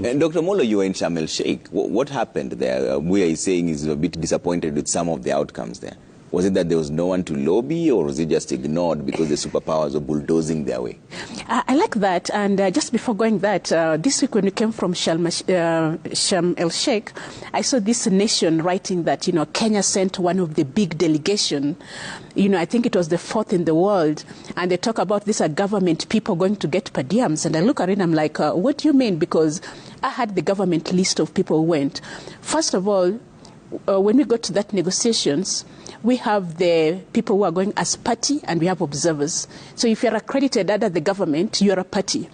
Dr. Omolo, you were in Sharm El Sheikh. What happened there? We are saying is a bit disappointed with some of the outcomes there. Was it that there was no one to lobby, or was it just ignored because the superpowers were bulldozing their way? I like that. And just before going that, this week when we came from Sharm El Sheikh, I saw this nation writing that, Kenya sent one of the big delegation. I think it was the 4th in the world. And they talk about these are government people going to get per diems. And I look at it and I'm like, what do you mean? Because I had the government list of people who went. First of all, when we got to that negotiations, we have the people who are going as party and we have observers. So if you're accredited under the government, you're a party.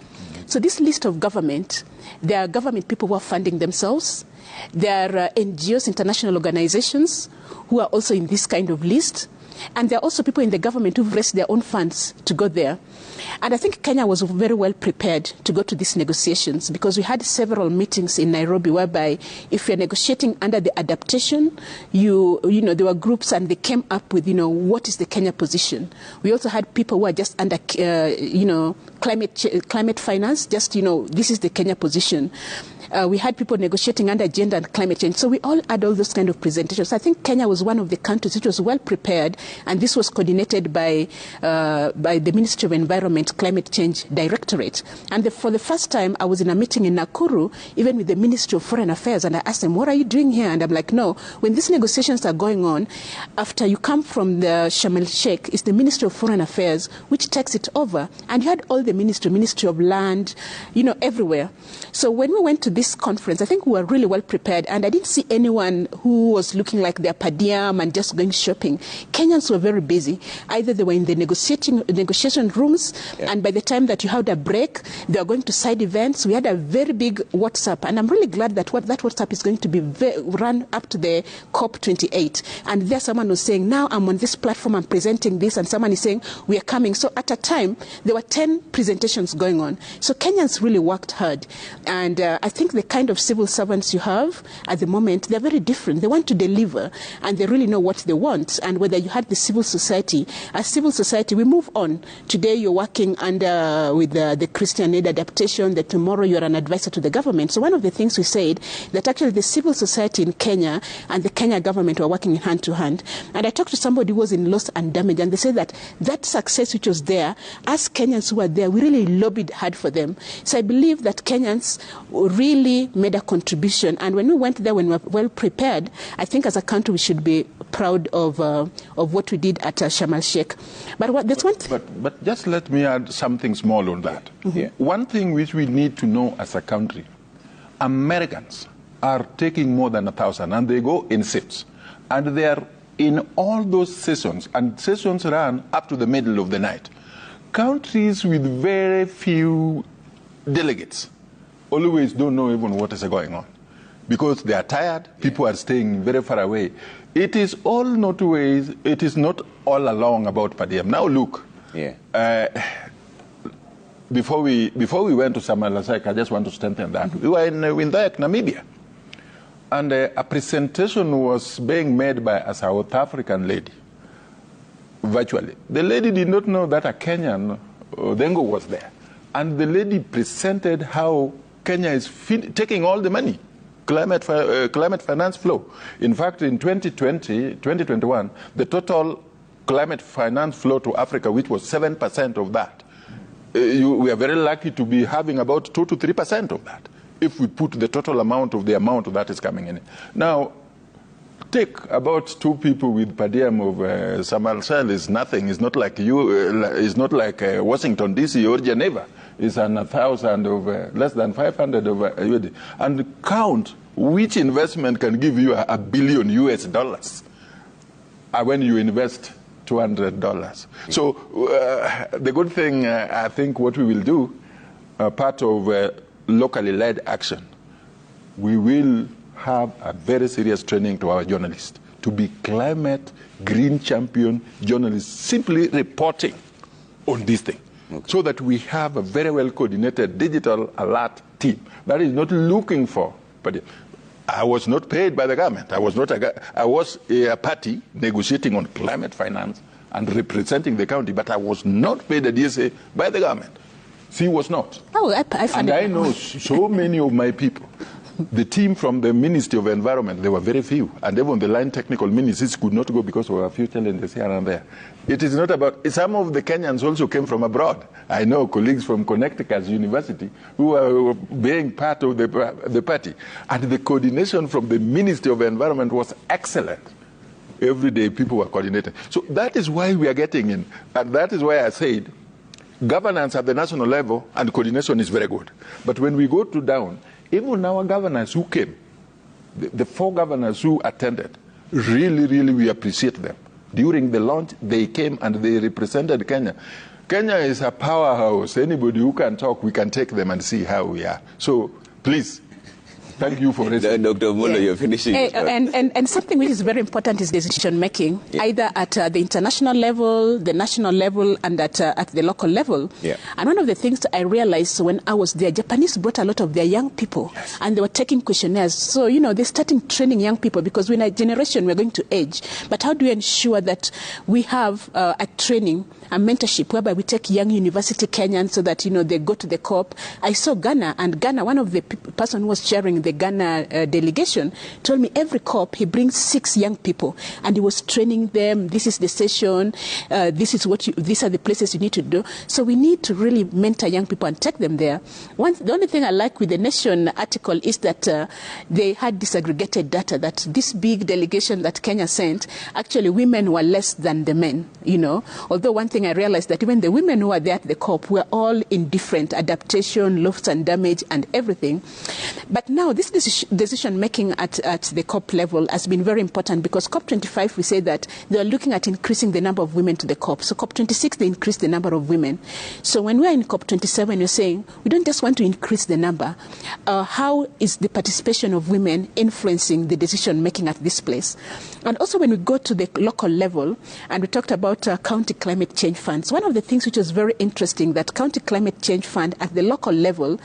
So this list of government, there are government people who are funding themselves. There are NGOs, international organizations, who are also in this kind of list. And there are also people in the government who've raised their own funds to go there. And I think Kenya was very well prepared to go to these negotiations because we had several meetings in Nairobi whereby if you're negotiating under the adaptation, there were groups and they came up with, what is the Kenya position. We also had people who are just under, climate finance, just, this is the Kenya position. We had people negotiating under gender and climate change. So we all had all those kind of presentations. I think Kenya was one of the countries which was well prepared, and this was coordinated by the Ministry of Environment Climate Change Directorate. And for the first time, I was in a meeting in Nakuru, even with the Ministry of Foreign Affairs, and I asked them, what are you doing here? And I'm like, no, when these negotiations are going on, after you come from the Sharm El Sheikh, it's the Ministry of Foreign Affairs which takes it over. And you had all the Ministry of Land, everywhere. So when we went to this conference, I think we were really well prepared, and I didn't see anyone who was looking like they're per diem and just going shopping. Kenyans were very busy. Either they were in the negotiation rooms, and by the time that you had a break, they were going to side events. We had a very big WhatsApp, and I'm really glad that that WhatsApp is going to be run up to the COP28. And there someone was saying, now I'm on this platform, I'm presenting this, and someone is saying, we are coming. So at a time, there were 10 presentations going on. So Kenyans really worked hard. And I think the kind of civil servants you have at the moment, they're very different. They want to deliver, and they really know what they want. And whether you had the civil society, as civil society, we move on. Today you're working under with the Christian aid adaptation, that tomorrow you're an advisor to the government. So one of the things we said, that actually the civil society in Kenya and the Kenya government were working hand to hand. And I talked to somebody who was in loss and damage, and they said that success which was there, as Kenyans who were there, we really lobbied hard for them. So I believe that Kenyans really made a contribution, and when we went there, when we were well prepared, I think as a country we should be proud of what we did at Sharm El Sheikh. But just let me add something small on that. Mm-hmm. Yeah. One thing which we need to know as a country, Americans are taking more than 1,000, and they go in ships, and they are in all those sessions, and sessions run up to the middle of the night. Countries with very few delegates always don't know even what is going on because they are tired. People are staying very far away. It is not all along about per diem. Now look, before we went to Sharm El Sheikh, I just want to strengthen that. We were in Windhoek, Namibia, and a presentation was being made by a South African lady, virtually. The lady did not know that a Kenyan, Dengo, was there. And the lady presented how Kenya is taking all the money, climate finance flow. In fact, in 2021, the total climate finance flow to Africa, which was 7% of that, we are very lucky to be having about 2 to 3% of that, if we put the total amount of the amount that is coming in. Now, take about 2 people with per diem of Sharm El Sheikh is nothing. It's not like it's not like Washington D.C. or Geneva. It's 1,000 of less than 500 of USD. And count which investment can give you $1 billion US when you invest $200. So the good thing, I think, what we will do, part of locally led action, we will have a very serious training to our journalists to be climate green champion journalists, simply reporting on this thing. Okay. So that we have a very well coordinated digital alert team that is not looking for. But I was not paid by the government. I was a party negotiating on climate finance and representing the county, but I was not paid a DSA by the government. She was not. Oh, I find and I know so many of my people. The team from the Ministry of Environment, there were very few. And even the line technical ministers could not go because of a few challenges here and there. It is not about, some of the Kenyans also came from abroad. I know colleagues from Connecticut University who are being part of the party. And the coordination from the Ministry of Environment was excellent. Every day people were coordinating. So that is why we are getting in. And that is why I said governance at the national level and coordination is very good. But when we go to down, even our governors who came, the 4 governors who attended, really we appreciate them. During the launch, they came and they represented Kenya. Kenya is a powerhouse. Anybody who can talk, we can take them and see how we are. So please, thank you for raising. Dr. Omolo, you're finishing. And something which is very important is decision making, either at the international level, the national level, and at the local level. And one of the things I realized when I was there, Japanese brought a lot of their young people, and they were taking questionnaires. So, they're starting training young people because we're in a generation, we're going to age. But how do we ensure that we have a training, a mentorship, whereby we take young university Kenyans so that, they go to the COP. I saw Ghana, and Ghana, one of the person who was chairing the Ghana delegation told me every COP he brings 6 young people and he was training them. This is the session. These are the places you need to do. So we need to really mentor young people and take them there. The only thing I like with the Nation article is that they had disaggregated data that this big delegation that Kenya sent, actually women were less than the men. Although one thing I realized that even the women who were there at the COP were all in different adaptation, loss and damage and everything. But now this decision making at the COP level has been very important because COP25 we say that they are looking at increasing the number of women to the COP. So COP26 they increase the number of women. So when we are in COP27 you're saying we don't just want to increase the number. How is the participation of women influencing the decision making at this place? And also when we go to the local level and we talked about county climate change funds, one of the things which was very interesting that county climate change fund at the local level,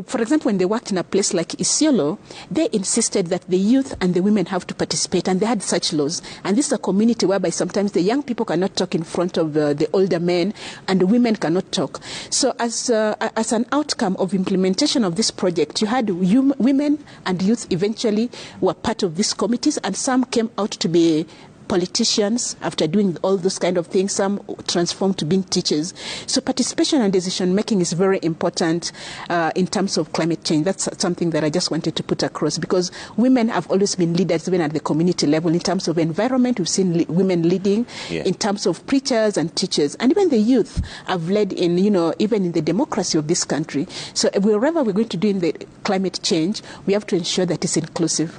for example, when they worked in a place like Isiolo, they insisted that the youth and the women have to participate, and they had such laws. And this is a community whereby sometimes the young people cannot talk in front of the older men, and the women cannot talk. So as an outcome of implementation of this project, you had women and youth eventually were part of these committees, and some came out to be politicians after doing all those kind of things. Some transformed to being teachers. So participation and decision making is very important in terms of climate change. That's something that I just wanted to put across because women have always been leaders even at the community level. In terms of environment, we've seen women leading. In terms of preachers and teachers, and even the youth have led in, even in the democracy of this country. So wherever we're going to do in the climate change, we have to ensure that it's inclusive.